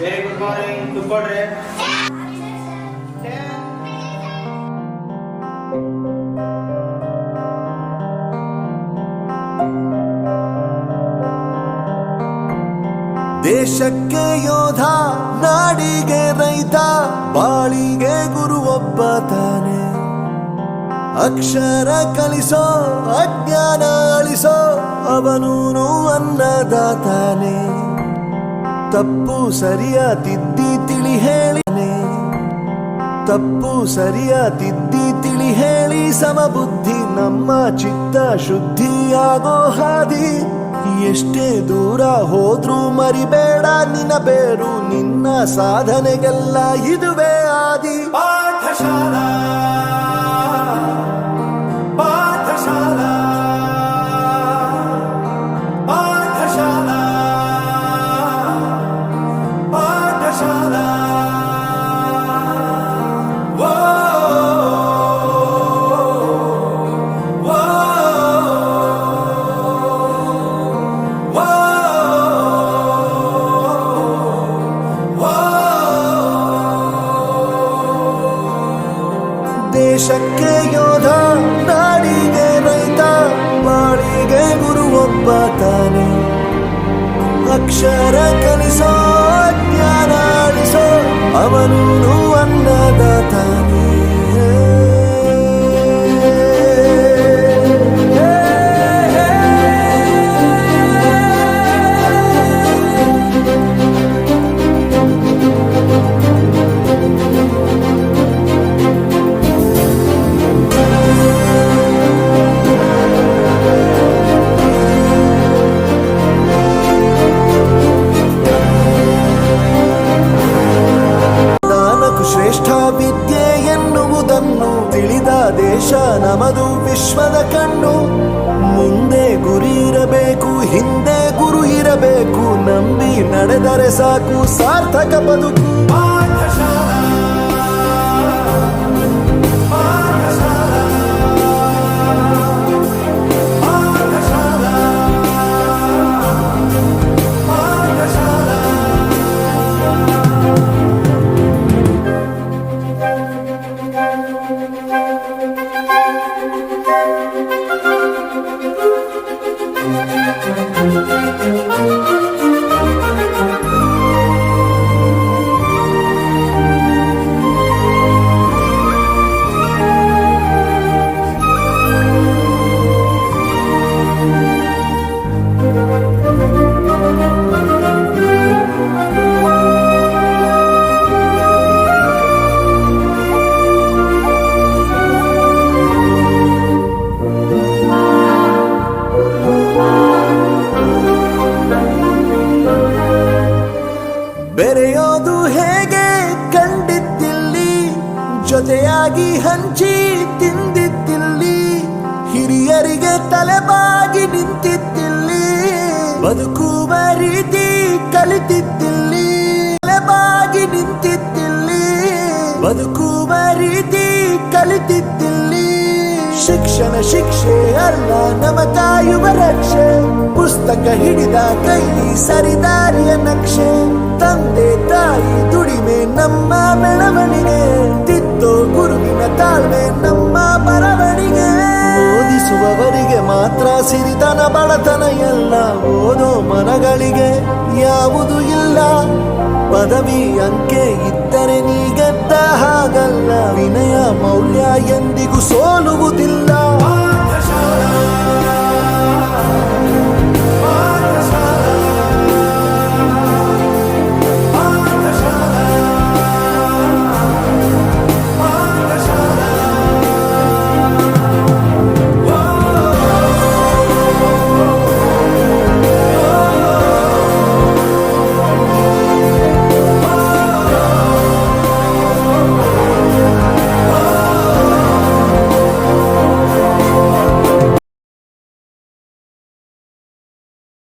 Very good morning. ಕೂತ್ಕೊಳ್ರಿ. ದೇಶಕ್ಕೆ ಯೋಧ, ನಾಡಿಗೆ ರೈತ, ಬಾಳಿಗೆ ಗುರು ಒಬ್ಬ ತಾನೆ. ಅಕ್ಷರ ಕಲಿಸೋ, ಅಜ್ಞಾನ ಅಳಿಸೋ, ಅವನೂನು ಅನ್ನದಾತಾನೆ. ತಪ್ಪು ಸರಿಯ ತಿದ್ದಿ ತಿಳಿ ಹೇಳಿನೆ, ತಪ್ಪು ಸರಿಯ ತಿದ್ದಿ ತಿಳಿ ಹೇಳಿ ಸಮಬುದ್ಧಿ ನಮ್ಮ ಚಿತ್ತ ಶುದ್ಧಿಯಾಗೋ ಹಾದಿ. ಎಷ್ಟೇ ದೂರ ಹೋದ್ರೂ ಮರಿಬೇಡ ನಿನ್ನ ಬೇರು, ನಿನ್ನ ಸಾಧನೆಗೆಲ್ಲ ಇದುವೇ ಆದಿ. ಪಾಠಶಾಲಾ ಪಾಠಶಾಲಾ ಪಾಠಶಾಲಾ ಪಾಠಶಾಲಾ. ದೇಶಕ್ಕೆ ಯೋಧ, ನಾಡಿಗೆ ರೈತ, ಬಾಳಿಗೆ ಗುರು ಒಬ್ಬ ತಾನೆ. ಅಕ್ಷರ ಕಲಿಸೋ, ಜ್ಞಾನ ಅಳಿಸೋ, ಅವನೂನು ಅನ್ನದಾತಾನೆ. ಶ್ರೇಷ್ಠ ವಿದ್ಯೆ ಎನ್ನುವುದನ್ನು ತಿಳಿದ ದೇಶ ನಮದು ವಿಶ್ವದ ಕಣ್ಣು. ಮುಂದೆ ಗುರಿ ಇರಬೇಕು, ಹಿಂದೆ ಗುರು ಇರಬೇಕು, ನಂಬಿ ನಡೆದರೆ ಸಾಕು ಸಾರ್ಥಕ ಬದುಕು. ಸಮಾನವಾಗಿ ಹಂಚಿ ತಿಂದಿದ್ದಿಲ್ಲಿ, ಹಿರಿಯರಿಗೆ ತಲೆಬಾಗಿ ನಿಂತಿದ್ದಿಲ್ಲಿ, ಬದುಕುವ ರೀತಿ ಕಲಿತಿದ್ದಿಲ್ಲಿ, ತಲೆಬಾಗಿ ನಿಂತಿದ್ದಿಲ್ಲಿ, ಬದುಕುವ ರೀತಿ ಕಲಿತಿದ್ದಿಲ್ಲಿ. ಶಿಕ್ಷಣ ಶಿಕ್ಷೆ ಅಲ್ಲ ನಮ ಕಾಯುವ ರಕ್ಷೆ, ಪುಸ್ತಕ ಹಿಡಿದ ಕೈಲಿ ಸರಿದಾರಿಯ ನಕ್ಷೆ, ತಂದೆ ತಾಯಿ ದುಡಿಮೆ ನಮ್ಮ ಬೆಳವಣಿಗೆ, ತಿದ್ದೋ ಗುರುವಿನ ತಾಳ್ಮೆ ನಮ್ಮ ಬರವಣಿಗೆ. ಓದಿಸುವವರಿಗೆ ಮಾತ್ರ ಸಿರಿತನ ಬಡತನ ಎಲ್ಲ, ಓದೋ ಮನಗಳಿಗೆ ಯಾವುದು ಇಲ್ಲ. ಪದವಿ ಅಂಕೆ ಇದ್ದರೆ ನೀ ಗೆದ್ದ ಹಾಗಲ್ಲ, ವಿನಯ ಮೌಲ್ಯ ಎಂದಿಗೂ